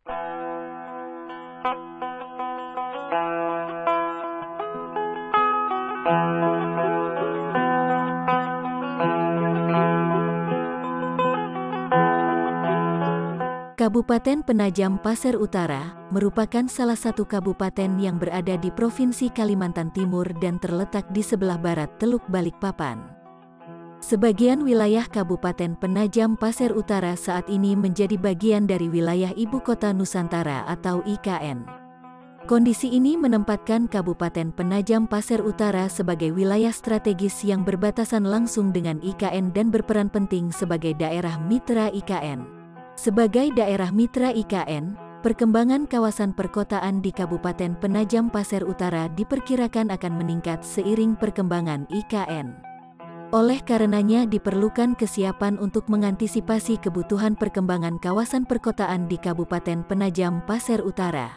Kabupaten Penajam Pasir Utara merupakan salah satu kabupaten yang berada di Provinsi Kalimantan Timur dan terletak di sebelah barat Teluk Balikpapan. Sebagian wilayah Kabupaten Penajam Pasir Utara saat ini menjadi bagian dari wilayah Ibu Kota Nusantara atau IKN. Kondisi ini menempatkan Kabupaten Penajam Pasir Utara sebagai wilayah strategis yang berbatasan langsung dengan IKN dan berperan penting sebagai daerah mitra IKN. Sebagai daerah mitra IKN, perkembangan kawasan perkotaan di Kabupaten Penajam Pasir Utara diperkirakan akan meningkat seiring perkembangan IKN. Oleh karenanya diperlukan kesiapan untuk mengantisipasi kebutuhan perkembangan kawasan perkotaan di Kabupaten Penajam Pasir Utara.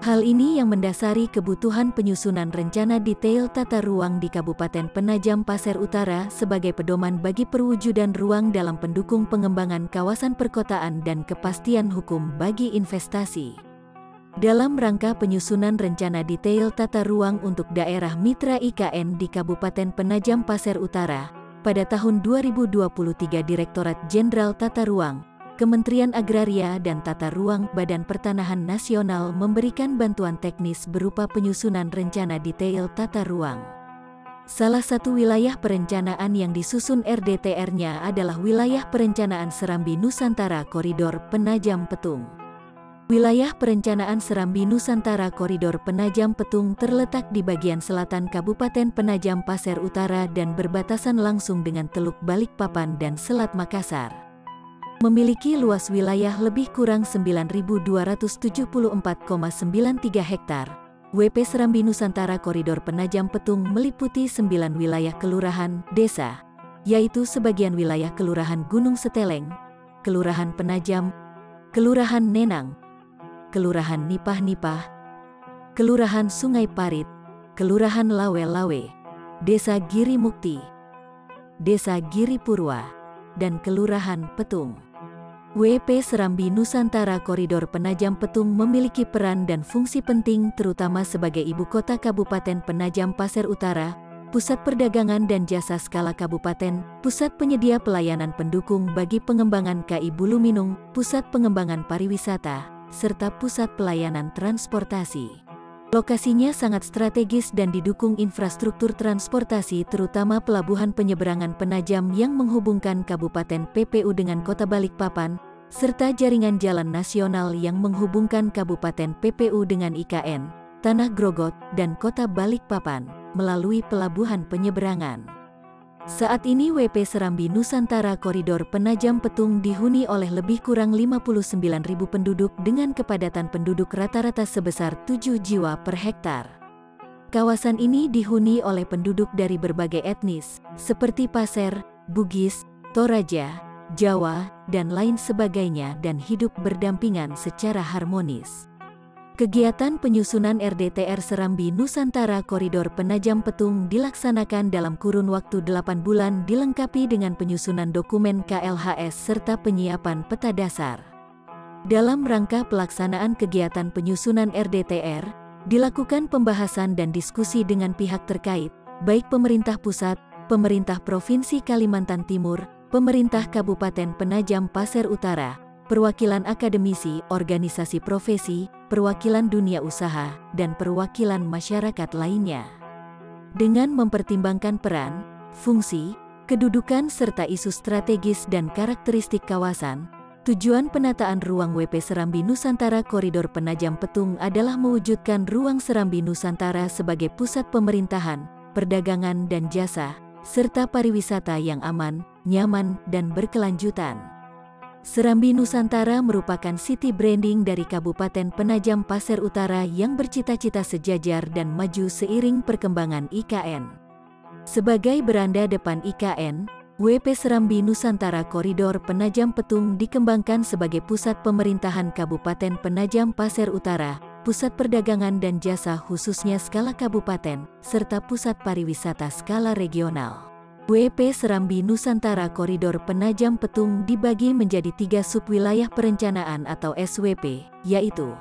Hal ini yang mendasari kebutuhan penyusunan rencana detail tata ruang di Kabupaten Penajam Pasir Utara sebagai pedoman bagi perwujudan ruang dalam pendukung pengembangan kawasan perkotaan dan kepastian hukum bagi investasi. Dalam rangka penyusunan rencana detail tata ruang untuk daerah mitra IKN di Kabupaten Penajam Pasir Utara, pada tahun 2023 Direktorat Jenderal Tata Ruang, Kementerian Agraria dan Tata Ruang Badan Pertanahan Nasional memberikan bantuan teknis berupa penyusunan rencana detail tata ruang. Salah satu wilayah perencanaan yang disusun RDTR-nya adalah wilayah perencanaan Serambi Nusantara Koridor Penajam Petung. Wilayah perencanaan Serambi Nusantara Koridor Penajam Petung terletak di bagian selatan Kabupaten Penajam Pasir Utara dan berbatasan langsung dengan Teluk Balikpapan dan Selat Makassar. Memiliki luas wilayah lebih kurang 9.274,93 hektar. WP Serambi Nusantara Koridor Penajam Petung meliputi 9 wilayah kelurahan, desa, yaitu sebagian wilayah Kelurahan Gunung Seteleng, Kelurahan Penajam, Kelurahan Nenang, Kelurahan Nipah-Nipah, Kelurahan Sungai Parit, Kelurahan Lawe-Lawe, Desa Giri Mukti, Desa Giri Purwa, dan Kelurahan Petung. WP Serambi Nusantara Koridor Penajam Petung memiliki peran dan fungsi penting terutama sebagai ibu kota Kabupaten Penajam Pasir Utara, pusat perdagangan dan jasa skala kabupaten, pusat penyedia pelayanan pendukung bagi pengembangan KI Buluminung, pusat pengembangan pariwisata, serta pusat pelayanan transportasi. Lokasinya sangat strategis dan didukung infrastruktur transportasi terutama pelabuhan penyeberangan Penajam yang menghubungkan Kabupaten PPU dengan Kota Balikpapan, serta jaringan jalan nasional yang menghubungkan Kabupaten PPU dengan IKN, Tanah Grogot, dan Kota Balikpapan, melalui pelabuhan penyeberangan. Saat ini WP Serambi Nusantara Koridor Penajam Petung dihuni oleh lebih kurang 59.000 penduduk dengan kepadatan penduduk rata-rata sebesar 7 jiwa per hektar. Kawasan ini dihuni oleh penduduk dari berbagai etnis, seperti Pasir, Bugis, Toraja, Jawa, dan lain sebagainya dan hidup berdampingan secara harmonis. Kegiatan penyusunan RDTR Serambi Nusantara Koridor Penajam Petung dilaksanakan dalam kurun waktu 8 bulan dilengkapi dengan penyusunan dokumen KLHS serta penyiapan peta dasar. Dalam rangka pelaksanaan kegiatan penyusunan RDTR, dilakukan pembahasan dan diskusi dengan pihak terkait, baik pemerintah pusat, pemerintah Provinsi Kalimantan Timur, pemerintah Kabupaten Penajam Pasir Utara, perwakilan akademisi, organisasi profesi, perwakilan dunia usaha, dan perwakilan masyarakat lainnya. Dengan mempertimbangkan peran, fungsi, kedudukan serta isu strategis dan karakteristik kawasan, tujuan penataan ruang WP Serambi Nusantara Koridor Penajam Petung adalah mewujudkan ruang Serambi Nusantara sebagai pusat pemerintahan, perdagangan dan jasa, serta pariwisata yang aman, nyaman, dan berkelanjutan. Serambi Nusantara merupakan city branding dari Kabupaten Penajam Pasir Utara yang bercita-cita sejajar dan maju seiring perkembangan IKN. Sebagai beranda depan IKN, WP Serambi Nusantara Koridor Penajam Petung dikembangkan sebagai pusat pemerintahan Kabupaten Penajam Pasir Utara, pusat perdagangan dan jasa khususnya skala kabupaten, serta pusat pariwisata skala regional. WP Serambi Nusantara Koridor Penajam Petung dibagi menjadi 3 subwilayah perencanaan atau SWP, yaitu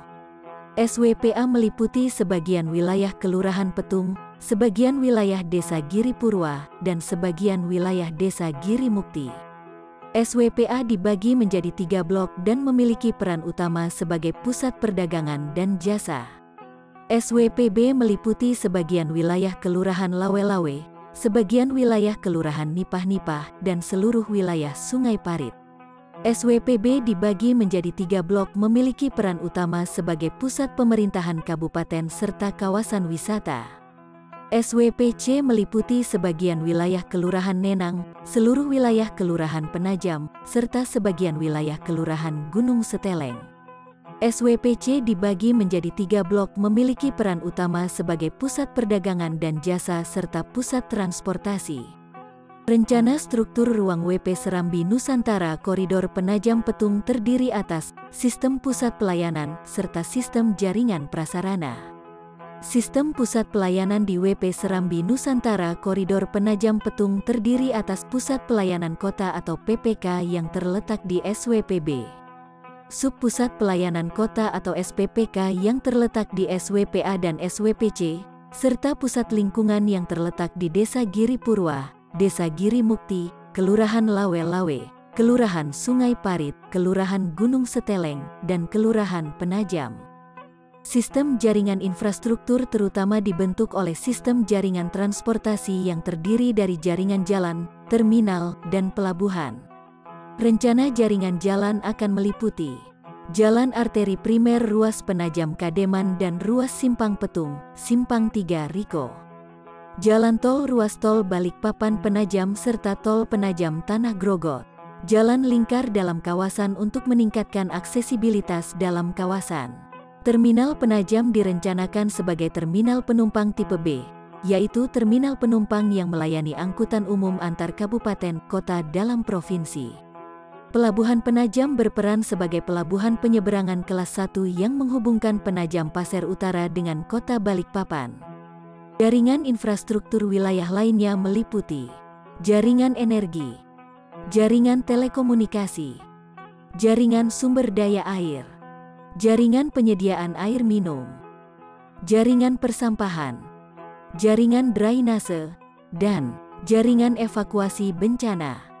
SWPA meliputi sebagian wilayah Kelurahan Petung, sebagian wilayah Desa Giri Purwa, dan sebagian wilayah Desa Giri Mukti. SWPA dibagi menjadi 3 blok dan memiliki peran utama sebagai pusat perdagangan dan jasa. SWPB meliputi sebagian wilayah Kelurahan Lawe-Lawe, sebagian wilayah Kelurahan Nipah-Nipah, dan seluruh wilayah Sungai Parit. SWPB dibagi menjadi 3 blok memiliki peran utama sebagai pusat pemerintahan kabupaten serta kawasan wisata. SWPC meliputi sebagian wilayah Kelurahan Nenang, seluruh wilayah Kelurahan Penajam, serta sebagian wilayah Kelurahan Gunung Seteleng. SWPC dibagi menjadi 3 blok memiliki peran utama sebagai pusat perdagangan dan jasa serta pusat transportasi. Rencana struktur ruang WP Serambi Nusantara Koridor Penajam Petung terdiri atas sistem pusat pelayanan serta sistem jaringan prasarana. Sistem pusat pelayanan di WP Serambi Nusantara Koridor Penajam Petung terdiri atas pusat pelayanan kota atau PPK yang terletak di SWPB. Subpusat pelayanan kota atau SPPK yang terletak di SWPA dan SWPC, serta pusat lingkungan yang terletak di Desa Giri Purwa, Desa Giri Mukti, Kelurahan Lawe-Lawe, Kelurahan Sungai Parit, Kelurahan Gunung Seteleng, dan Kelurahan Penajam. Sistem jaringan infrastruktur terutama dibentuk oleh sistem jaringan transportasi yang terdiri dari jaringan jalan, terminal, dan pelabuhan. Rencana jaringan jalan akan meliputi Jalan Arteri Primer Ruas Penajam Kademan dan Ruas Simpang Petung, Simpang 3 Riko. Jalan tol ruas tol Balikpapan Penajam serta tol Penajam Tanah Grogot. Jalan lingkar dalam kawasan untuk meningkatkan aksesibilitas dalam kawasan. Terminal Penajam direncanakan sebagai terminal penumpang tipe B, yaitu terminal penumpang yang melayani angkutan umum antar kabupaten kota dalam provinsi. Pelabuhan Penajam berperan sebagai pelabuhan penyeberangan kelas 1 yang menghubungkan Penajam Pasir Utara dengan kota Balikpapan. Jaringan infrastruktur wilayah lainnya meliputi jaringan energi, jaringan telekomunikasi, jaringan sumber daya air, jaringan penyediaan air minum, jaringan persampahan, jaringan drainase, dan jaringan evakuasi bencana.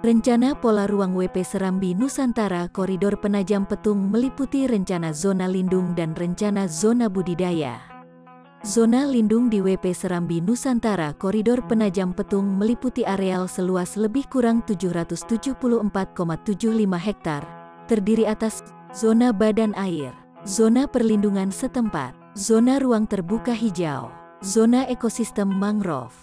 Rencana pola ruang WP Serambi Nusantara Koridor Penajam Petung meliputi rencana zona lindung dan rencana zona budidaya. Zona lindung di WP Serambi Nusantara Koridor Penajam Petung meliputi areal seluas lebih kurang 774,75 hektar, terdiri atas zona badan air, zona perlindungan setempat, zona ruang terbuka hijau, zona ekosistem mangrove.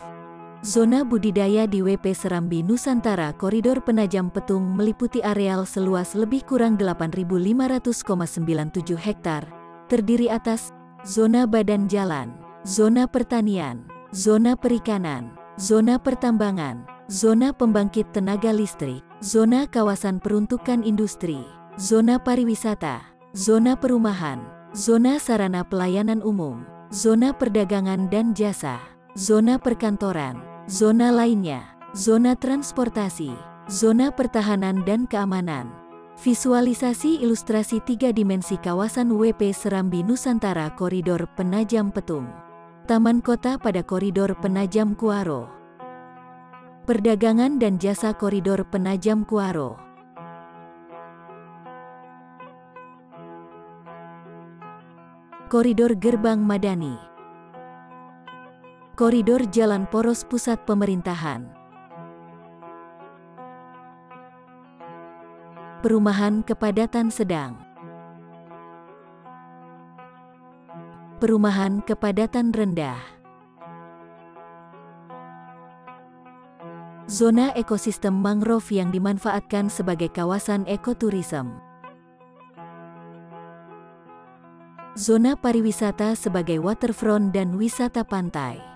Zona budidaya di WP Serambi Nusantara Koridor Penajam Petung meliputi areal seluas lebih kurang 8.500,97 hektar, terdiri atas zona badan jalan, zona pertanian, zona perikanan, zona pertambangan, zona pembangkit tenaga listrik, zona kawasan peruntukan industri, zona pariwisata, zona perumahan, zona sarana pelayanan umum, zona perdagangan dan jasa, zona perkantoran, zona lainnya, zona transportasi, zona pertahanan dan keamanan. Visualisasi ilustrasi 3 dimensi kawasan WP Serambi Nusantara Koridor Penajam Petung. Taman Kota pada Koridor Penajam Kuaro. Perdagangan dan jasa Koridor Penajam Kuaro. Koridor Gerbang Madani. Koridor Jalan Poros Pusat Pemerintahan. Perumahan kepadatan sedang. Perumahan kepadatan rendah. Zona ekosistem mangrove yang dimanfaatkan sebagai kawasan ekoturism. Zona pariwisata sebagai waterfront dan wisata pantai.